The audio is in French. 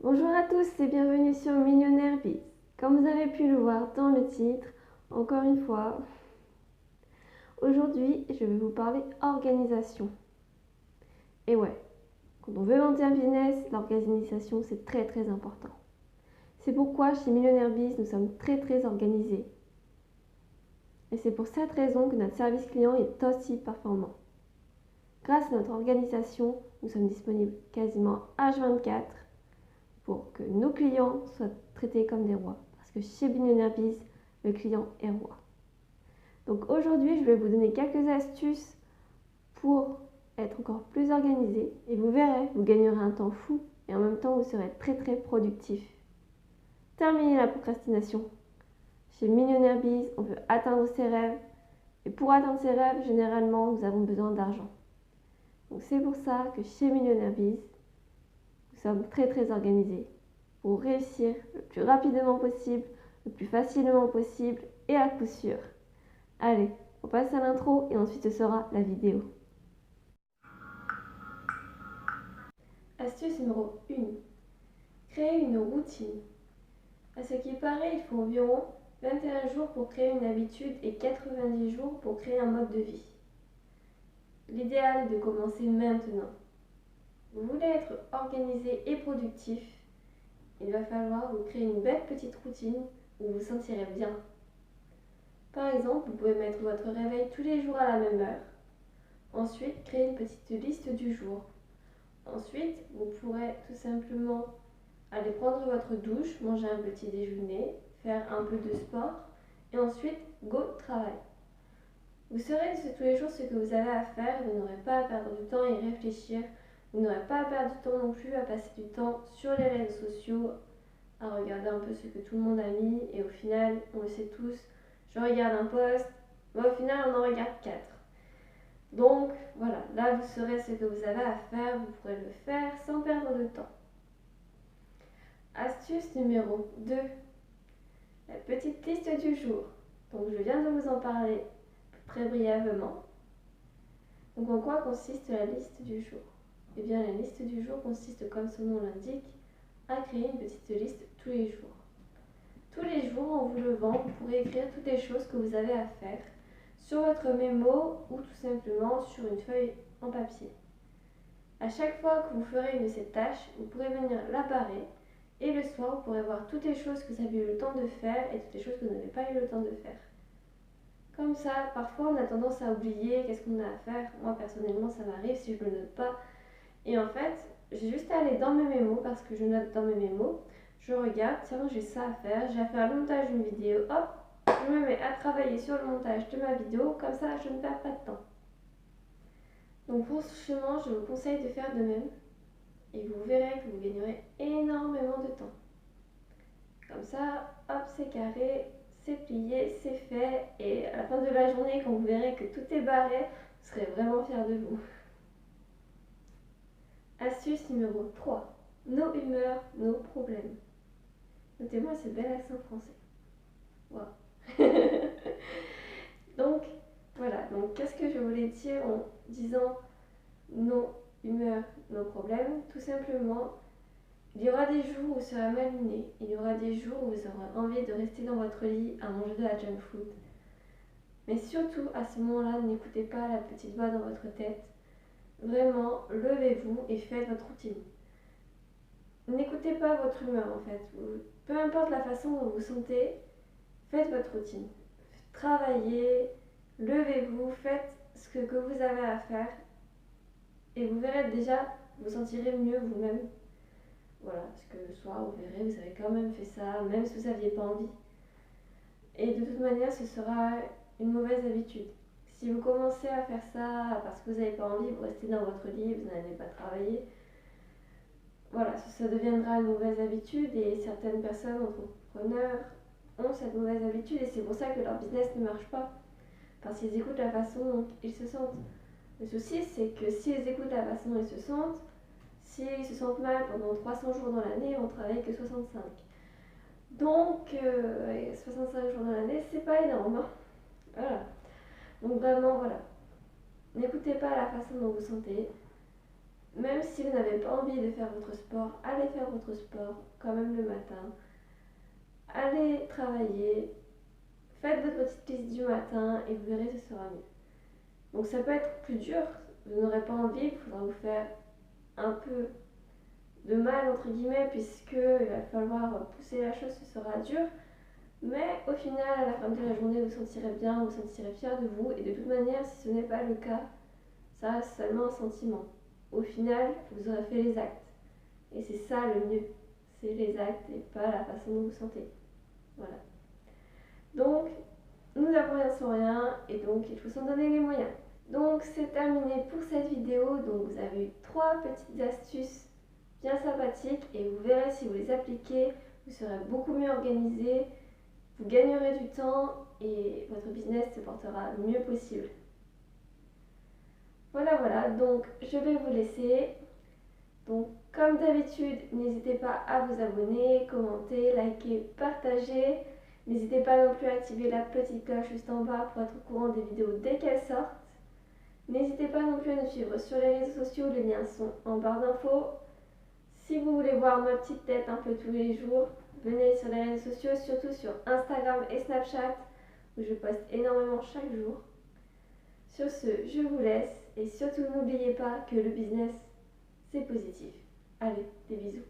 Bonjour à tous et bienvenue sur Millionnaire Biz. Comme vous avez pu le voir dans le titre, encore une fois, aujourd'hui je vais vous parler organisation. Et ouais, quand on veut monter un business, l'organisation c'est très important. C'est pourquoi chez Millionnaire Biz nous sommes très organisés. Et c'est pour cette raison que notre service client est aussi performant. Grâce à notre organisation, nous sommes disponibles quasiment H24 pour que nos clients soient traités comme des rois. Parce que chez Millionnaire Biz, le client est roi. Donc aujourd'hui, je vais vous donner quelques astuces pour être encore plus organisé et vous verrez, vous gagnerez un temps fou et en même temps vous serez très productif. Terminez la procrastination. Chez Millionnaire Biz, on veut atteindre ses rêves et pour atteindre ses rêves, généralement, nous avons besoin d'argent. Donc c'est pour ça que chez Millionnaire Biz, nous sommes très organisés pour réussir le plus rapidement possible, le plus facilement possible et à coup sûr. Allez, on passe à l'intro et ensuite ce sera la vidéo. Astuce numéro 1. Créer une routine. À ce qui paraît, il faut environ 21 jours pour créer une habitude et 90 jours pour créer un mode de vie. L'idéal est de commencer maintenant. Vous voulez être organisé et productif, il va falloir vous créer une belle petite routine où vous vous sentirez bien. Par exemple, vous pouvez mettre votre réveil tous les jours à la même heure. Ensuite, créer une petite liste du jour. Ensuite, vous pourrez tout simplement aller prendre votre douche, manger un petit déjeuner, faire un peu de sport et ensuite, go travail. Vous saurez tous les jours ce que vous avez à faire et vous n'aurez pas à perdre du temps et réfléchir. Vous n'aurez pas à perdre du temps non plus à passer du temps sur les réseaux sociaux, à regarder un peu ce que tout le monde a mis et au final, on le sait tous, je regarde un post, mais au final, on en regarde 4. Donc voilà, là vous saurez ce que vous avez à faire, vous pourrez le faire sans perdre de temps. Astuce numéro 2. La petite liste du jour. Donc je viens de vous en parler très brièvement. Donc en quoi consiste la liste du jour? Eh bien la liste du jour consiste, comme son nom l'indique, à créer une petite liste tous les jours. Tous les jours en vous levant, vous pourrez écrire toutes les choses que vous avez à faire sur votre mémo ou tout simplement sur une feuille en papier. À chaque fois que vous ferez une de ces tâches, vous pourrez venir la barrer et le soir, vous pourrez voir toutes les choses que vous avez eu le temps de faire et toutes les choses que vous n'avez pas eu le temps de faire. Comme ça, parfois on a tendance à oublier qu'est-ce qu'on a à faire. Moi personnellement, ça m'arrive si je ne le note pas. Et en fait, j'ai juste à aller dans mes mémos parce que je note dans mes mémos. Je regarde, tiens, j'ai ça à faire, j'ai à faire le montage d'une vidéo, hop, je me mets à travailler sur le montage de ma vidéo, comme ça je ne perds pas de temps. Donc franchement, je vous conseille de faire de même et vous verrez que vous gagnerez énormément de temps. Comme ça, hop, c'est carré, c'est plié, c'est fait et à la fin de la journée, quand vous verrez que tout est barré, vous serez vraiment fiers de vous. Astuce numéro 3. Nos humeurs, nos problèmes. Notez-moi ce bel accent français. Wow. Donc, voilà. Donc, qu'est-ce que je voulais dire en disant nos humeurs, nos problèmes? Tout simplement, il y aura des jours où vous serez mal luné. Il y aura des jours où vous aurez envie de rester dans votre lit à manger de la junk food. Mais surtout, à ce moment-là, n'écoutez pas la petite voix dans votre tête. Vraiment, levez-vous et faites votre routine. N'écoutez pas votre humeur en fait. Peu importe la façon dont vous vous sentez, faites votre routine. Travaillez, levez-vous, faites ce que vous avez à faire et vous verrez déjà, vous sentirez mieux vous-même. Voilà, parce que le soir, vous verrez, vous avez quand même fait ça, même si vous n'aviez pas envie. Et de toute manière, ce sera une mauvaise habitude. Si vous commencez à faire ça parce que vous n'avez pas envie, vous restez dans votre lit, vous n'allez pas travailler, voilà, ça deviendra une mauvaise habitude et certaines personnes, entrepreneurs, ont cette mauvaise habitude et c'est pour ça que leur business ne marche pas. Parce qu'ils écoutent la façon dont ils se sentent. Le souci, c'est que s'ils écoutent la façon dont ils se sentent, s'ils se sentent mal pendant 300 jours dans l'année, on ne travaille que 65. Donc, 65 jours dans l'année, c'est pas énorme. Hein. Voilà. Donc vraiment, voilà. N'écoutez pas la façon dont vous sentez. même si vous n'avez pas envie de faire votre sport, allez faire votre sport quand même le matin. Allez travailler, faites votre petite liste du matin et vous verrez, ce sera mieux. Donc ça peut être plus dur, vous n'aurez pas envie, il faudra vous faire un peu de mal entre guillemets puisque il va falloir pousser la chose, ce sera dur. Mais au final, à la fin de la journée, vous vous sentirez bien, vous vous sentirez fier de vous. Et de toute manière, si ce n'est pas le cas, ça reste seulement un sentiment. Au final, vous aurez fait les actes. Et c'est ça le mieux. C'est les actes et pas la façon dont vous vous sentez. Voilà. Donc, nous n'avons rien sans rien et donc il faut s'en donner les moyens. Donc, c'est terminé pour cette vidéo. Donc, vous avez eu 3 petites astuces bien sympathiques et vous verrez si vous les appliquez, vous serez beaucoup mieux organisé. Vous gagnerez du temps et votre business se portera le mieux possible. Voilà, donc je vais vous laisser. Donc comme d'habitude, n'hésitez pas à vous abonner, commenter, liker, partager. N'hésitez pas non plus à activer la petite cloche juste en bas pour être au courant des vidéos dès qu'elles sortent. N'hésitez pas non plus à nous suivre sur les réseaux sociaux, les liens sont en barre d'infos. Si vous voulez voir ma petite tête un peu tous les jours, venez sur les réseaux sociaux, surtout sur Instagram et Snapchat, où je poste énormément chaque jour. Sur ce, je vous laisse et surtout n'oubliez pas que le business, c'est positif. Allez, des bisous.